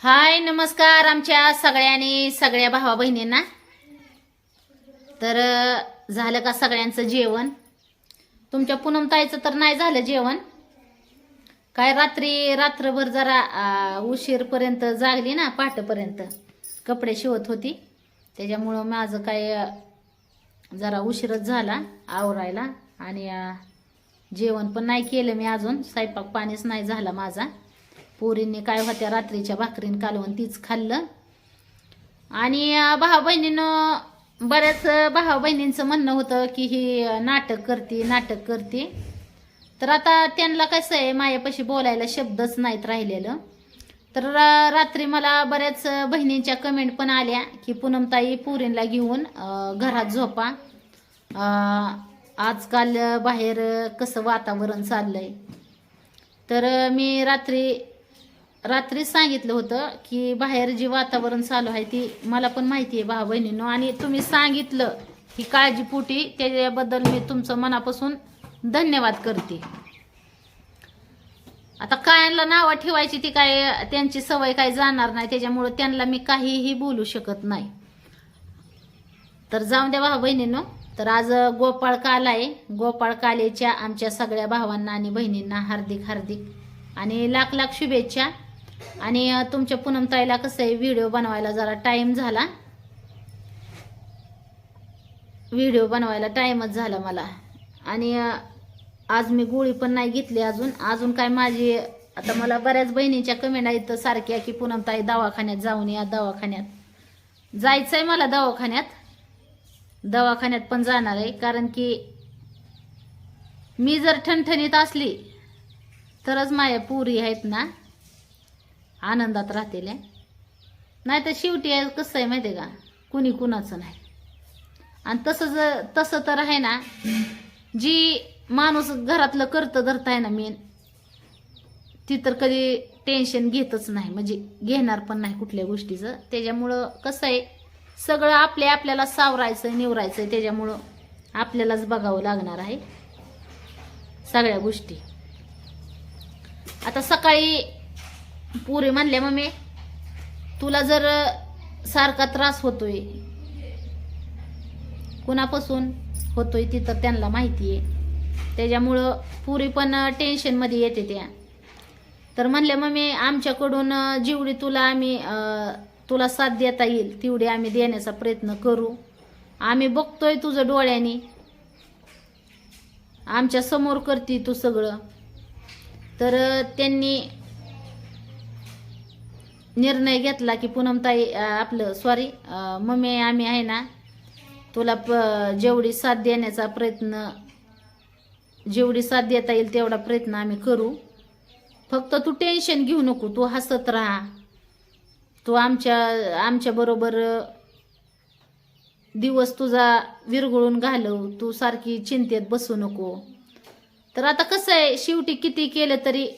हाय नमस्कार आमच्या सगळ्या भावा बहिणींना। तर झालं का सगळ्यांचं जेवण? तुमच्या पूनमताईचं तर नाही झालं जेवण। काय रात्रभर जरा उशीरपर्यंत जागली ना, पहाटेपर्यंत कपडे शिवत होती, त्याच्यामुळं माझं काय जरा उशीरच झाला आवरायला। आणि जेवण पण नाही केलं मी अजून, स्वयंपाक पाणीच नाही झाला माझा। पोरींनी काय होत्या रात्रीच्या भाकरीन कालवण तीच खाल्लं। आणि भाऊ बहिणीनं बऱ्याच भाऊ बहिणींचं म्हणणं होतं की ही नाटक करते। तर आता त्यांना कसं आहे, माझ्यापाशी बोलायला शब्दच नाहीत राहिलेलं। तर रात्री मला बऱ्याच बहिणींच्या कमेंट पण आल्या की पूनमताई पोरींला घेऊन घरात झोपा, आजकाल बाहेर कसं वातावरण चाललंय। तर मी रात्री सांगितलं होतं की बाहेर जी वातावरण चालू आहे ती मला पण माहिती आहे भाऊ बहिणींनो, आणि तुम्ही सांगितलं ही काळजीपोटी, त्याच्याबद्दल मी तुमचं मनापासून धन्यवाद करते। आता कायांना नावं ठेवायची ती काय त्यांची सवय काय जाणार नाही, त्याच्यामुळे त्यांना मी काहीही बोलू शकत नाही। तर जाऊन द्या भाऊ बहिणींनो। तर आज गोपाळ काल आहे, गोपाळ कालेच्या आमच्या सगळ्या भावांना आणि बहिणींना हार्दिक आणि लाख शुभेच्छा। आणि तुमच्या पूनमताईला कसं आहे, व्हिडिओ बनवायला जरा टाइम झाला, व्हिडिओ बनवायला टाइमच झाला मला। आणि आज मी गोळी पण नाही घेतली अजून काय माझी। आता मला बऱ्याच बहिणींच्या कमेंट आहेत सारख्या की पूनमताई दवाखान्यात जाऊन या, दवाखान्यात जायचंय मला, दवाखान्यात पण जाणार आहे। कारण की मी जर ठणठणीत असली तरच माझ्या पुरी आहेत ना आनंदात राहतील, नाही तर शेवटी कसं आहे माहिती आहे का, कुणी कुणाचं नाही। आणि तसं तर आहे ना, जी माणूस घरातलं करतं धरताय ना मेन, ती तर कधी टेन्शन घेतच नाही, म्हणजे घेणार पण नाही कुठल्या गोष्टीचं। त्याच्यामुळं कसं आहे, सगळं आपल्याला सावरायचं निवरायचं, त्याच्यामुळं आपल्यालाच बघावं लागणार आहे सगळ्या गोष्टी। आता सकाळी पुरी म्हणले, मम्मी तुला जर सारखा त्रास होतोय, कुणापासून होतोय ती तर त्यांना माहिती आहे, त्याच्यामुळं पुरी पण टेन्शन मध्ये येते त्या। तर म्हणले, मम्मी आमच्याकडून जेवढी तुला साथ देता येईल तेवढी आम्ही देण्याचा प्रयत्न करू, आम्ही बघतोय तुझं डोळ्यानी, आमच्या समोर करती तू सगळं। तर त्यांनी निर्णय घेतला की पूनमताई मम्मी आम्ही आहे ना, तुला जेवढी साथ देण्याचा प्रयत्न, जेवढी साथ देता येईल तेवढा प्रयत्न आम्ही करू, फक्त तू टेन्शन घेऊ नको, तू हसत राहा, तू आमच्या बरोबर दिवस तुझा विरघळून घालव, तू सारखी चिंतेत बसू नको। तर आता कसं आहे, शेवटी किती केलं तरी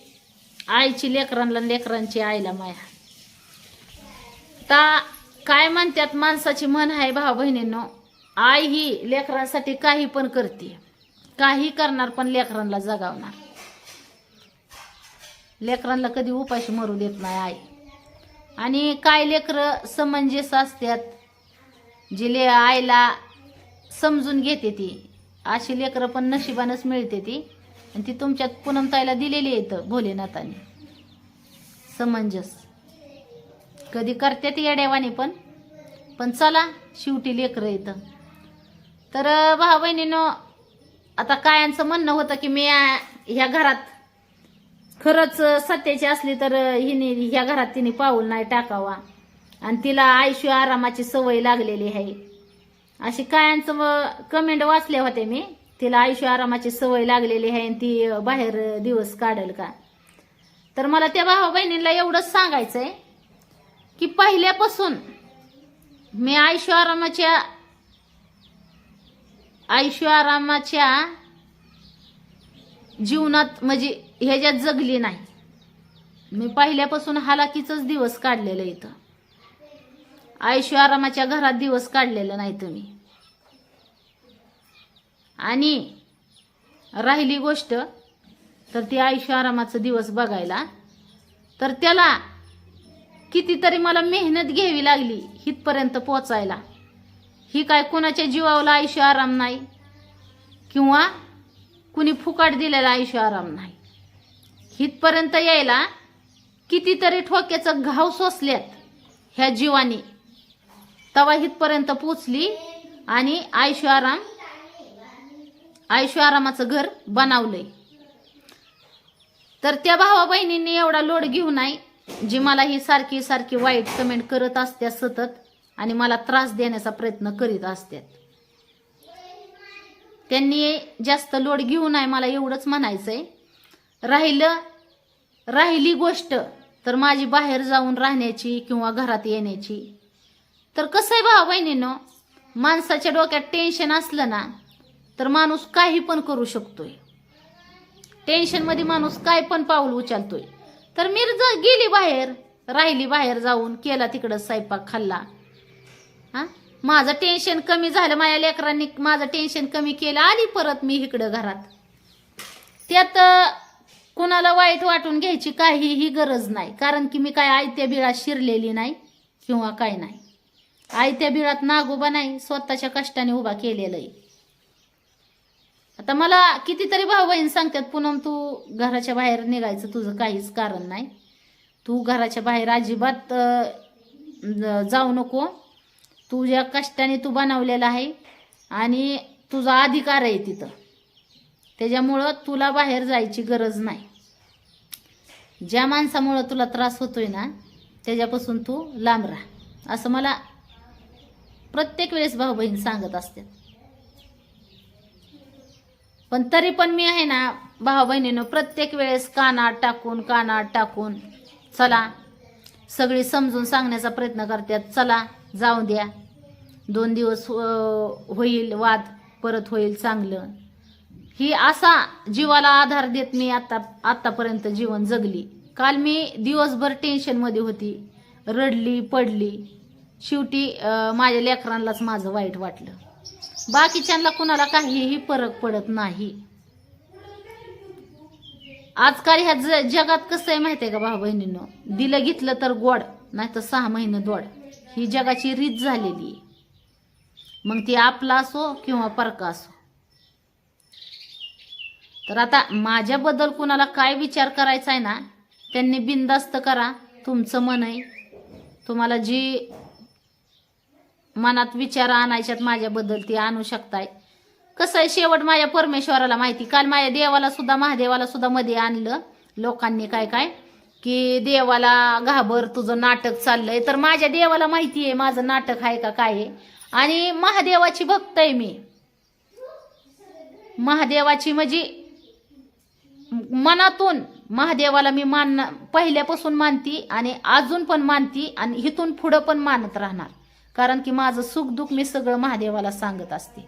आईची लेकरांना, लेकरांची आईला माया। आता काय म्हणतात, माणसाची म्हण आहे भाऊ बहिणींनो, आई ही लेकरांसाठी काही पण करते, काही करणार पण लेकरांना जगावणार, लेकरांना कधी उपाशी मरू देत नाही आई। आणि काय लेकरं समंजस असतात, जी आईला समजून घेते ती, अशी लेकरं पण नशिबानच मिळते ती, आणि ती तुमच्यात पूनमताईला दिलेली आहे भोलेनाथाने समंजस। कधी करते ती येड्यावानी पण चला शेवटी लेकरं येतं। तर भाऊ बहिणीनं, आता कायांचं म्हणणं होतं की मी ह्या घरात खरंच सत्याची असली तर ह्या घरात तिने पाऊल नाही टाकावा, आणि तिला आयुष्य आरामाची सवय लागलेली आहे, अशी कायांचं कमेंट वाचल्या होत्या मी। तिला आयुष्य आरामाची सवय लागलेली आहे आणि ती बाहेर दिवस काढल का? तर मला त्या भाऊ बहिणींना एवढंच सांगायचंय की पहिल्यापासून मी आयुष्य आरामाच्या जीवनात म्हणजे ह्याच्यात जगली नाही, मी पहिल्यापासून हालाकीचंच दिवस काढलेलं इथं, आयुष्य आरामाच्या घरात दिवस काढलेलं नाही तुम्ही। आणि राहिली गोष्ट तर ती आयुष्य आरामाचं दिवस बघायला, तर त्याला कितीतरी मला मेहनत घ्यावी लागली हितपर्यंत पोचायला. ही काय कोणाच्या जीवाला आयुष्य आराम नाही किंवा कुणी फुकाट दिलेला आयुष्य आराम नाही. हितपर्यंत यायला कितीतरी ठोक्याचं घाव सोसल्यात ह्या जीवानी, तवा हितपर्यंत पोचली आणि आयुष्य आरामाचं घर बनवलंय. तर त्या भावा बहिणींनी एवढा लोड घेऊ नये, जी मला ही सारखी सारखी वाईट कमेंट करत असतात सतत आणि मला त्रास देण्याचा प्रयत्न करीत असतात. त्यांनी जास्त लोड घेऊ नये, मला एवढंच म्हणायचंय. राहिली गोष्ट तर माझी बाहेर जाऊन राहण्याची किंवा घरात येण्याची. तर कसं आहे भावा बहिणींनो, माणसाच्या डोक्यात टेन्शन असलं ना तर माणूस काही पण करू शकतोय. टेन्शन मध्ये माणूस काय पण पाऊल उचलतोय. तर मी गेली बाहेर, राहिली बाहेर जाऊन, केला तिकडं स्वयंपाक, खाल्ला. माझं टेन्शन कमी झालं, माझ्या लेकरांनी माझं टेन्शन कमी केलं, आली परत मी इकडं घरात. त्यात कुणाला वाईट वाटून घ्यायची काहीही गरज नाही, कारण की मी काय आयत्या बिळात शिरलेली नाही किंवा काय नाही. आयत्या बिळात नागोबा नाही, स्वतःच्या कष्टाने उभा केलेलं आहे. आता मला कितीतरी भाऊ बहीण सांगतात, पूनम तू घराच्या बाहेर निघायचं तुझं काहीच कारण नाही, तू घराच्या बाहेर अजिबात जाऊ नको, तुझ्या कष्टाने तू बनवलेला आहे आणि तुझा अधिकार आहे तिथं, त्याच्यामुळं तुला बाहेर जायची गरज नाही. ज्या माणसामुळं तुला त्रास होतोय ना त्याच्यापासून तू लांब राहा, असं मला प्रत्येक वेळेस भाऊ बहीण सांगत असतात. पण तरी पण मी आहे ना भाऊ बहिणीनं प्रत्येक वेळेस कानात टाकून चला, सगळी समजून सांगण्याचा प्रयत्न करतात. चला जाऊ द्या, 2 दिवस होईल वाद, परत होईल चांगलं. ही असा जीवाला आधार देत मी आतापर्यंत जीवन जगली. काल मी दिवसभर टेन्शन मध्ये होती, रडली पडली. शेवटी माझ्या लेकरांनाच माझं वाईट वाटलं, बाकीच्यांना कुणाला काहीही फरक पडत नाही. आजकाल ह्या जगात कसं आहे माहितीये का भाऊ बहिणींनो, दिलं घेतलं तर गोड, नाही तर 6 महिने दोड, ही जगाची रीत झालेली आहे. मग ती आपला असो किंवा परका असो. तर आता माझ्याबद्दल कुणाला काय विचार करायचा आहे ना, त्यांनी बिनधास्त करा, तुमचं मन आहे. तुम्हाला जी मनात विचार आणायच्यात माझ्याबद्दल ती आणू शकताय. कसं आहे, शेवट माझ्या परमेश्वराला माहिती. काल माझ्या देवाला सुद्धा, महादेवाला सुद्धा मध्ये आणलं लोकांनी काय की देवाला घाबर, तुझं नाटक चाललंय. तर माझ्या देवाला माहिती आहे माझं नाटक आहे का काय आहे. आणि महादेवाची भक्त आहे मी, महादेवाची म्हणजे मनातून महादेवाला मी पहिल्यापासून मानती आणि अजून पण मानती आणि इथून पुढं पण मानत राहणार. कारण की माझं सुखदुःख मी सगळं महादेवाला सांगत असते.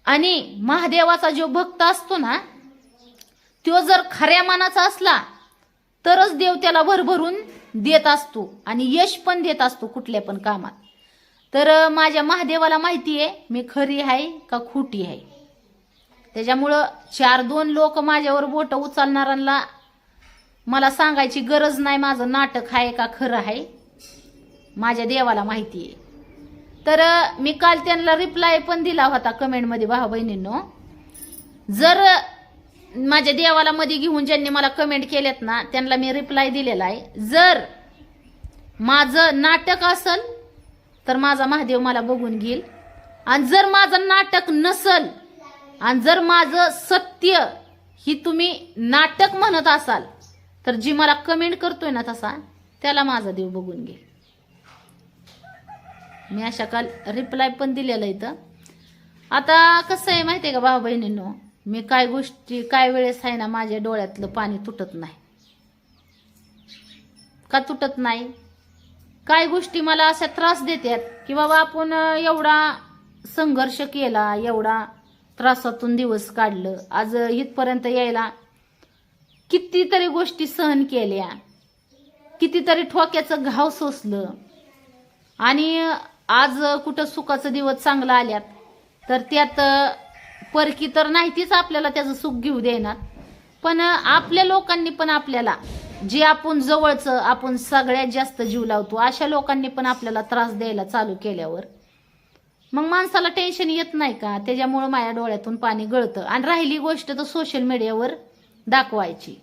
आणि महादेवाचा जो भक्त असतो ना, तो जर खऱ्या मनाचा असला तरच देव त्याला भरभरून देत असतो आणि यश पण देत असतो कुठल्या पण कामात. तर माझ्या महादेवाला माहिती आहे मी खरी आहे का खोटी आहे. त्याच्यामुळं 4-2 लोक माझ्यावर बोट उचलणाऱ्यांना मला सांगायची गरज नाही माझं नाटक आहे का खरं आहे. माझ्या देवाला माहिती आहे. तर मी काल त्यांना रिप्लाय पण दिला होता कमेंटमध्ये भाऊ बहिणींनो. जर माझ्या देवाला मध्ये घेऊन ज्यांनी मला कमेंट केलेत ना त्यांना मी रिप्लाय दिलेला आहे. जर माझं नाटक असेल तर माझा महादेव मला बघून घेईल, आणि जर माझं नाटक नसल आणि जर माझं सत्य ही तुम्ही नाटक म्हणत असाल तर जी मला कमेंट करतोय ना तसा त्याला माझा देव बघून घेईल. मी अशा काल रिप्लाय पण दिलेला इथं. आता कसं आहे माहितीये का भाऊ बहिणींनो, मी काय गोष्टी काय वेळेस आहे ना माझ्या डोळ्यातलं पाणी तुटत नाही. का तुटत नाही, काय गोष्टी मला अशा त्रास देतात की बाबा आपण एवढा संघर्ष केला, एवढा त्रासातून दिवस काढलं, आज इथपर्यंत यायला कितीतरी गोष्टी सहन केल्या, कितीतरी ठोक्याचं घाव सोसलं, आणि आज कुठं सुखाचा दिवस चांगला आल्यात तर त्यात परकी तर नाही तीच आपल्याला त्याचं सुख घेऊ देणार. पण आपल्या लोकांनी पण आपल्याला जे आपण जवळचं आपण सगळ्यात जास्त जीव लावतो अशा लोकांनी पण आपल्याला त्रास द्यायला चालू केल्यावर मग माणसाला टेन्शन येत नाही का? त्याच्यामुळे माझ्या डोळ्यातून पाणी गळतं. आणि राहिली गोष्ट तर सोशल मीडियावर दाखवायची.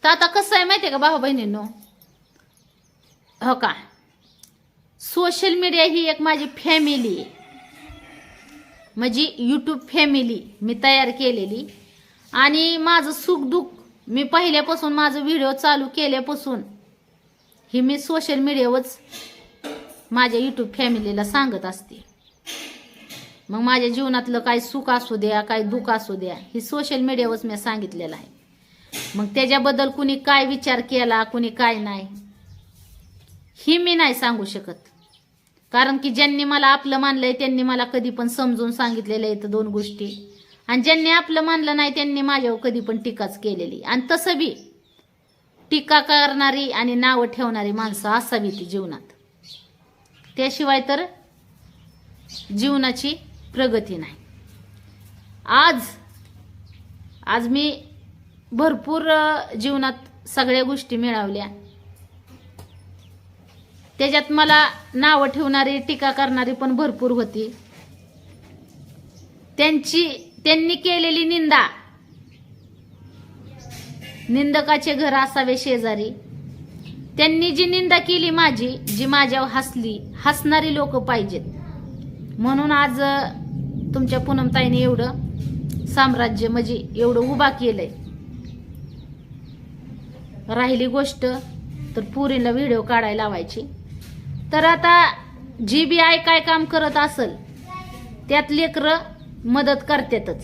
तर आता कसं आहे माहितीये का भाऊ बहिणींनो, हो का, सोशल मीडिया ही एक माझी फॅमिली आहे, म्हणजे यूट्यूब फॅमिली मी तयार केलेली. आणि माझं सुखदुःख मी पहिल्यापासून माझं व्हिडिओ चालू केल्यापासून ही मी सोशल मीडियावरच माझ्या यूट्यूब फॅमिलीला सांगत असते. मग माझ्या जीवनातलं काय सुख असू द्या काय दुःख असू द्या ही सोशल मीडियावरच मी सांगितलेलं आहे. मग त्याच्याबद्दल कुणी काय विचार केला कुणी काय नाही ही मी नाही सांगू शकत. कारण की ज्यांनी मला आपलं मानलंय त्यांनी मला कधी पण समजून सांगितलेलं आहे दोन गोष्टी. आणि ज्यांनी आपलं मानलं नाही त्यांनी माझ्यावर कधी पण टीकाच केलेली. आणि तसं बी टीका करणारी आणि नावं ठेवणारी माणसं असावी ती जीवनात. त्याशिवाय तर जीवनाची प्रगती नाही. आज मी भरपूर जीवनात सगळ्या गोष्टी मिळवल्या. त्याच्यात मला नावं ठेवणारी टीका करणारी पण भरपूर होती. त्यांनी केलेली निंदा, निंदकाचे घर असावे शेजारी. त्यांनी जी निंदा केली माझी, जी माझ्यावर हसणारी लोक पाहिजेत. म्हणून आज तुमच्या पूनमताईने एवढं साम्राज्य म्हणजे एवढं उभा केलंय. राहिली गोष्ट तर पुरीला व्हिडिओ काढायला लावायची. तर आता जी बी आई काय काम करत असल त्यात लेकरं मदत करतातच.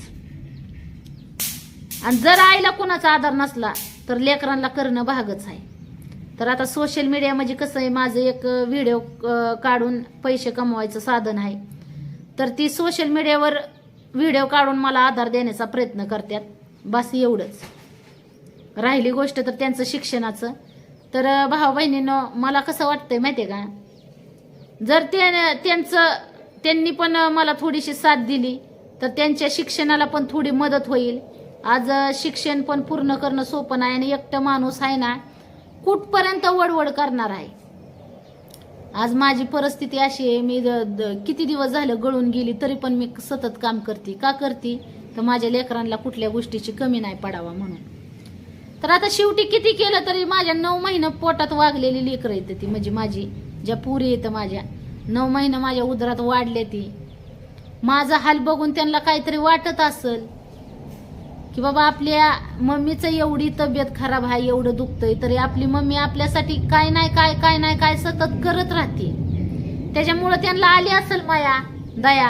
आणि जर आईला कोणाचा आधार नसला तर लेकरांना करणं भागच आहे. तर आता सोशल मीडिया म्हणजे कसं आहे, माझं एक व्हिडिओ काढून पैसे कमवायचं साधन आहे. तर ती सोशल मीडियावर व्हिडिओ काढून मला आधार देण्याचा प्रयत्न करतात, बस एवढंच. राहिली गोष्ट तर त्यांचं शिक्षणाचं. तर भाऊ बहिणींनो, मला कसं वाटतंय माहितीये का, जर त्यांनी पण मला थोडीशी साथ दिली तर त्यांच्या शिक्षणाला पण थोडी मदत होईल. आज शिक्षण पण पूर्ण करणं सोपं नाही. आणि एकटं माणूस आहे ना कुठपर्यंत वडवड करणार आहे. आज माझी परिस्थिती अशी आहे, मी किती दिवस झालं गळून गेली तरी पण मी सतत काम करते. का करते तर माझ्या लेकरांना कुठल्या गोष्टीची कमी नाही पडावा म्हणून. तर आता शेवटी किती केलं तरी माझ्या 9 महिने पोटात वागलेली लेकरं येते ती, म्हणजे माझी ज्या पुरी येतं माझ्या 9 महिने माझ्या उदरात वाढले ती. माझा हाल बघून त्यांना काहीतरी वाटत असेल की बाबा आपल्या मम्मीचं एवढी तब्येत खराब आहे, एवढं दुखतंय, तरी आपली मम्मी आपल्यासाठी काय नाही काय सतत करत राहते. त्याच्यामुळं त्यांना आली असेल माया दया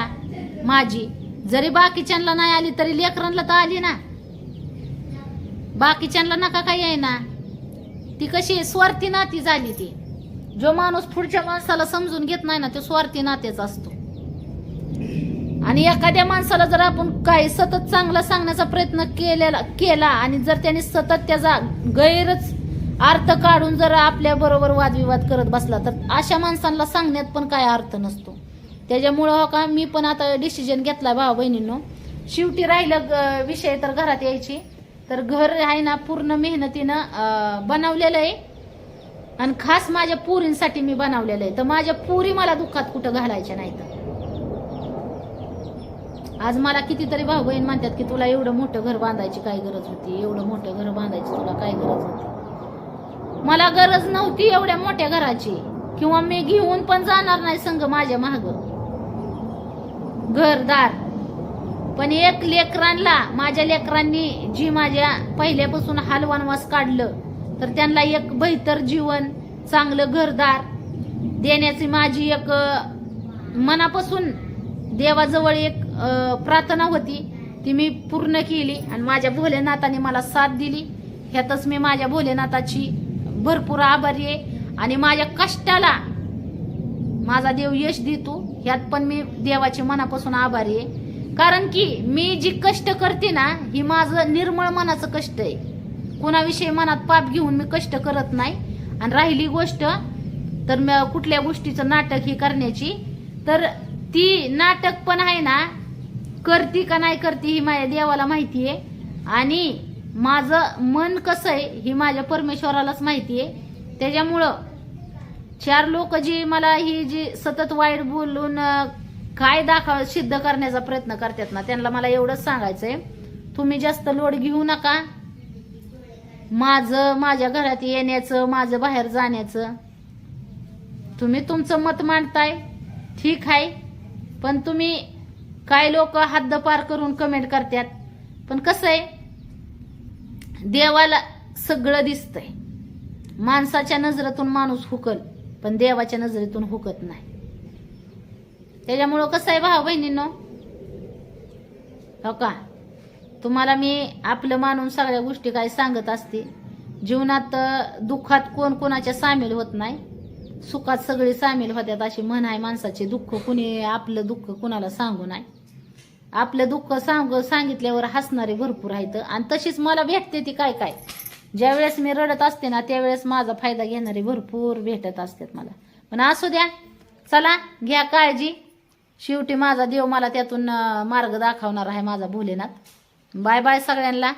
माझी. जरी बाकीच्यांना नाही आली तरी लेकरांना तर आली ना. बाकीच्यांना नका काय आहे ना. ती कशी स्वार्थी नाती झाली ती. जो माणूस पुढच्या माणसाला समजून घेत नाही ना तो स्वार्थी नातेच असतो. आणि एखाद्या माणसाला जर आपण काही सतत चांगलं सांगण्याचा प्रयत्न केला आणि जर त्याने सतत त्याचा गैरच अर्थ काढून जर आपल्या बरोबर वादविवाद करत बसला तर अशा माणसांना सांगण्यात पण काय अर्थ नसतो. त्याच्यामुळं हो का मी पण आता डिसिजन घेतला भाऊ बहिणींनो. शेवटी राहिलं विषय तर घरात यायची. तर घर आहे ना पूर्ण मेहनतीनं बनवलेलं आहे आणि खास माझ्या पुरींसाठी मी बनवलेलं आहे. तर माझ्या पुरी मला दुःखात कुठं घालायच्या नाहीत. आज मला कितीतरी भाऊ बहीण म्हणतात की तुला एवढं मोठं घर बांधायची काय गरज होती, एवढं मोठं घर बांधायची तुला काय गरज होती. मला गरज नव्हती एवढ्या मोठ्या घराची, किंवा मी घेऊन पण जाणार नाही संग माझ्या माग घरदार. पण एक लेकरांना, माझ्या लेकरांनी जी माझ्या पहिल्यापासून हालवानवास काढलं तर त्यांना एक बेहतर जीवन, चांगलं घरदार देण्याची माझी एक मनापासून देवाजवळ एक प्रार्थना होती. ती मी पूर्ण केली आणि माझ्या भोलेनाथाने मला साथ दिली. ह्यातच मी माझ्या भोलेनाथाची भरपूर आभारी आहे. आणि माझ्या कष्टाला माझा देव यश देतो, ह्यात पण मी देवाची मनापासून आभारी आहे. कारण की मी जी कष्ट करते ना ही माझं निर्मळ मनाचं कष्ट आहे. कोणाविषयी मनात पाप घेऊन मी कष्ट करत नाही. आणि राहिली गोष्ट तर कुठल्या गोष्टीचं नाटक ही करण्याची, तर ती नाटक पण आहे ना करती का नाही करती ही माझ्या देवाला माहिती आहे. आणि माझं मन कसं आहे हे माझ्या परमेश्वरालाच माहिती आहे. त्याच्यामुळं 4 लोक जी मला ही जी सतत वाईट बोलून काय सिद्ध करण्याचा प्रयत्न करतात ना, त्यांना मला एवढंच सांगायचंय, तुम्ही जास्त लोड घेऊ नका. माझ्या घरात येण्याचं, माझं बाहेर जाण्याचं, तुम्ही तुमचं मत मांडताय ठीक आहे, पण तुम्ही काय लोक हद्द पार करून कमेंट करतात. पण कसं आहे, देवाला सगळं दिसतंय. माणसाच्या नजरेतून माणूस हुकल, पण देवाच्या नजरेतून हुकत नाही. त्याच्यामुळं कसं आहे भाऊ बहिणींनो, हो का, तुम्हाला मी आपलं मानून सगळ्या गोष्टी काय सांगत असते. जीवनात दुःखात कोण कोणाच्या सामील होत नाही, सुखात सगळे सामील होत्यात अशी म्हण आहे माणसाचे. दुःख कुणी आपलं दुःख कुणाला सांगू नाही. आपलं दुःख सांगितल्यावर हसणारे भरपूर आहेत. आणि तशीच मला भेटते ती काय काय, ज्यावेळेस मी रडत असते ना त्यावेळेस माझा फायदा घेणारे भरपूर भेटत असतात मला. पण असू द्या, चला घ्या काळजी. शेवटी माझा देव मला त्यातून मार्ग दाखवणार आहे, माझा भोलेनाथ. बाय बाय सगळ्यांना.